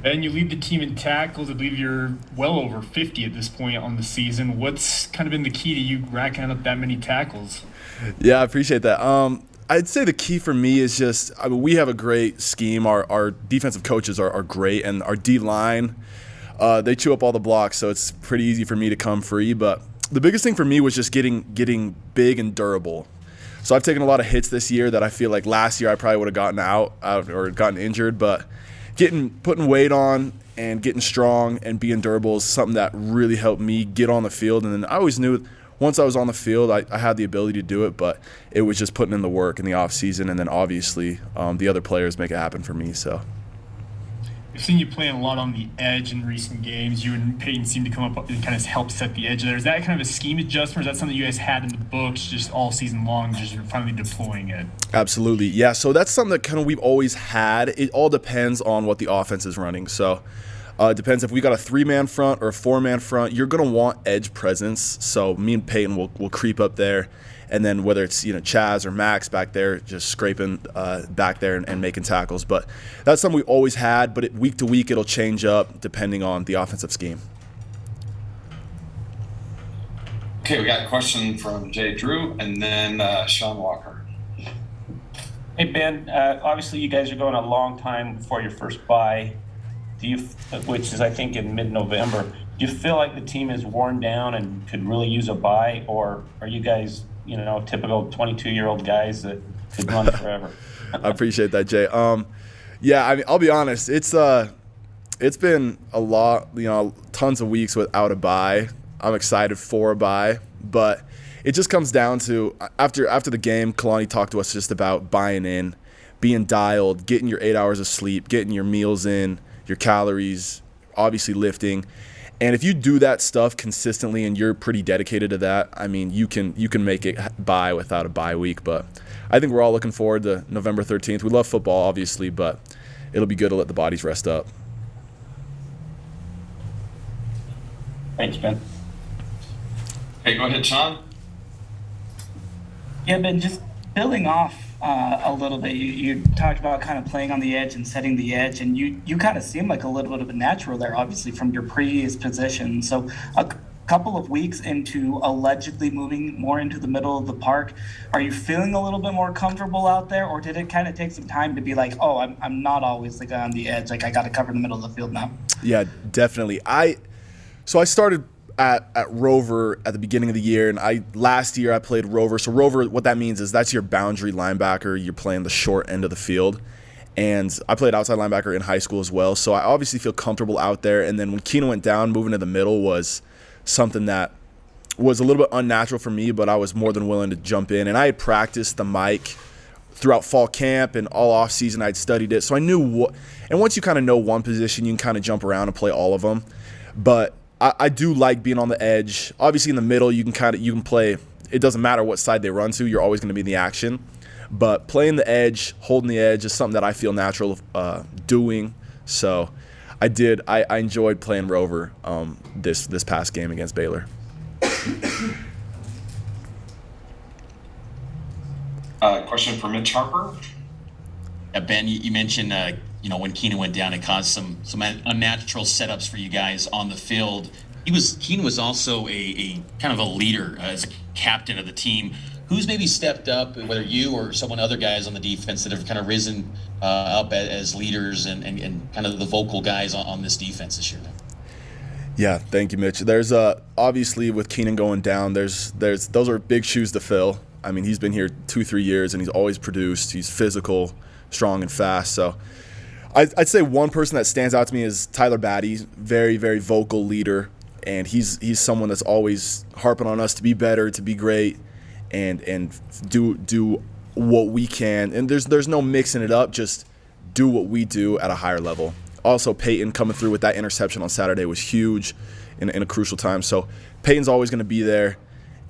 And you lead the team in tackles. I believe you're well over 50 at this point on the season. What's kind of been the key to you racking up that many tackles? Yeah, I appreciate that. I'd say the key for me is just, I mean, we have a great scheme. Our defensive coaches are great, and our D line, they chew up all the blocks, so it's pretty easy for me to come free. But the biggest thing for me was just getting big and durable. So I've taken a lot of hits this year that I feel like last year I probably would have gotten out or gotten injured, but putting weight on and getting strong and being durable is something that really helped me get on the field. And then I always knew once I was on the field, I had the ability to do it, but it was just putting in the work in the off season, and then obviously the other players make it happen for me. So. I've seen you playing a lot on the edge in recent games. You and Peyton seem to come up and kind of help set the edge there. Is that kind of a scheme adjustment, or is that something you guys had in the books just all season long, just you're finally deploying it? Absolutely. Yeah, so that's something that kind of we've always had. It all depends on what the offense is running. So it depends if we got a 3-man front or a 4-man front. You're going to want edge presence. So me and Peyton will creep up there. And then whether it's Chaz or Max back there, just scraping back there and making tackles. But that's something we always had. But week to week, it'll change up depending on the offensive scheme. Okay, we got a question from Jay Drew and then Sean Walker. Hey Ben, obviously you guys are going a long time before your first bye, which is I think in mid-November. Do you feel like the team is worn down and could really use a bye, or are you guys typical 22-year-old guys that could run forever? I appreciate that, Jay. Yeah, I mean, I'll be honest. It's been a lot, tons of weeks without a bye. I'm excited for a bye, but it just comes down to after the game, Kalani talked to us just about buying in, being dialed, getting your 8 hours of sleep, getting your meals in, your calories, obviously lifting. And if you do that stuff consistently and you're pretty dedicated to that, I mean, you can make it by without a bye week. But I think we're all looking forward to November 13th. We love football, obviously, but it'll be good to let the bodies rest up. Thanks, Ben. Hey, go ahead, Sean. Yeah, Ben, just building off a little bit, you talked about kind of playing on the edge and setting the edge, and you kind of seem like a little bit of a natural there, obviously, from your previous position. So a couple of weeks into allegedly moving more into the middle of the park, are you feeling a little bit more comfortable out there, or did it kind of take some time to be like, oh, I'm not always the guy on the edge, like I got to cover the middle of the field now? Yeah, definitely. So I started at Rover at the beginning of the year, and last year I played Rover. So Rover, what that means is that's your boundary linebacker. You're playing the short end of the field. And I played outside linebacker in high school as well, so I obviously feel comfortable out there. And then when Keenan went down, moving to the middle was something that was a little bit unnatural for me, but I was more than willing to jump in. And I had practiced the mic throughout fall camp and all off season. I'd studied it, so I knew what. And once you kind of know one position, you can kind of jump around and play all of them. But I do like being on the edge. Obviously, in the middle, you can play. It doesn't matter what side they run to. You're always going to be in the action. But playing the edge, holding the edge is something that I feel natural doing. So I enjoyed playing Rover this past game against Baylor. Question for Mitch Harper. Ben, you mentioned when Keenan went down, it caused some unnatural setups for you guys on the field. Keenan was also a kind of a leader as a captain of the team. Who's maybe stepped up, whether you or other guys on the defense that have kind of risen up as leaders and kind of the vocal guys on this defense this year? Yeah, thank you, Mitch. There's obviously with Keenan going down, those are big shoes to fill. I mean, he's been here 2-3 years and he's always produced. He's physical, strong, and fast. So I'd say one person that stands out to me is Tyler Batty, very, very vocal leader, and he's someone that's always harping on us to be better, to be great, and do what we can. And there's no mixing it up, just do what we do at a higher level. Also, Peyton coming through with that interception on Saturday was huge in a crucial time. So Peyton's always going to be there,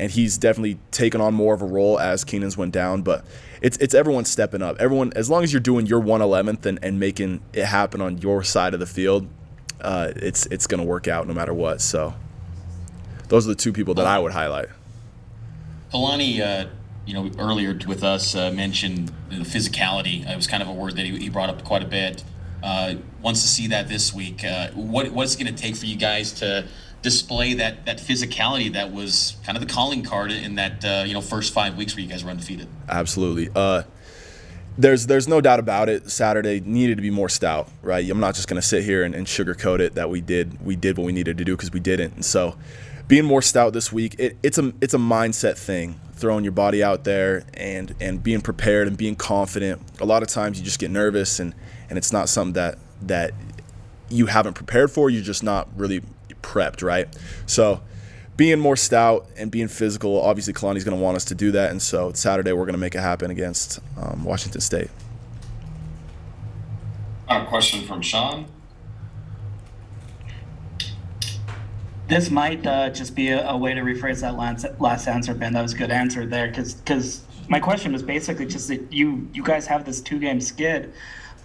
and he's definitely taken on more of a role as Keenan's went down. But it's everyone stepping up. Everyone, as long as you're doing your 1/11th and making it happen on your side of the field, it's going to work out no matter what. So those are the two people that I would highlight. Kalani, earlier with us mentioned the physicality. It was kind of a word that he brought up quite a bit. wants to see that this week. What's it going to take for you guys to display that physicality that was kind of the calling card in that first 5 weeks where you guys were undefeated? Absolutely. There's no doubt about it. Saturday needed to be more stout, right? I'm not just going to sit here and sugarcoat it that we did what we needed to do, because we didn't. And so being more stout this week, it's a mindset thing, throwing your body out there and being prepared and being confident. A lot of times you just get nervous and it's not something that you haven't prepared for. You're just not really prepped, right? So being more stout and being physical, obviously Kalani's going to want us to do that, and so Saturday we're going to make it happen against Washington State. A question from Sean. This might just be a way to rephrase that last answer, Ben. That was a good answer there, because my question was basically just that you guys have this 2-game skid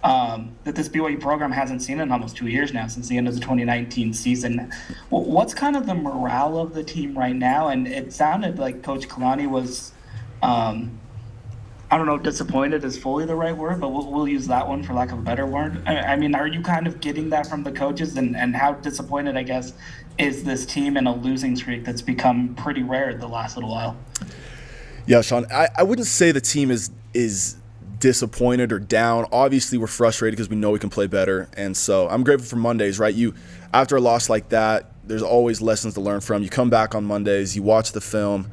that this BYU program hasn't seen in almost 2 years now, since the end of the 2019 season. What's kind of the morale of the team right now? And it sounded like Coach Kalani was, I don't know, disappointed is fully the right word, but we'll use that one for lack of a better word. I mean, are you kind of getting that from the coaches? And how disappointed, I guess, is this team in a losing streak that's become pretty rare the last little while? Yeah, Sean, I wouldn't say the team is disappointed or down. Obviously we're frustrated because we know we can play better, and so I'm grateful for Mondays, right? After a loss like that, there's always lessons to learn from. You come back on Mondays, you watch the film,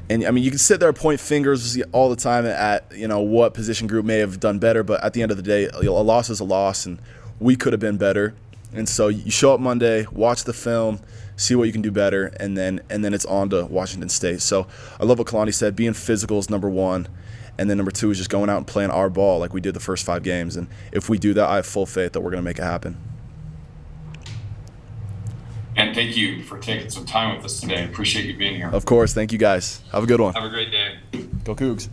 and I mean, you can sit there and point fingers all the time at what position group may have done better, but at the end of the day, a loss is a loss, and we could have been better. And so you show up Monday, watch the film, see what you can do better, and then it's on to Washington State. So I love what Kalani said. Being physical is number one. And then number two is just going out and playing our ball like we did the first 5 games. And if we do that, I have full faith that we're going to make it happen. And thank you for taking some time with us today. Appreciate you being here. Of course. Thank you, guys. Have a good one. Have a great day. Go Cougs.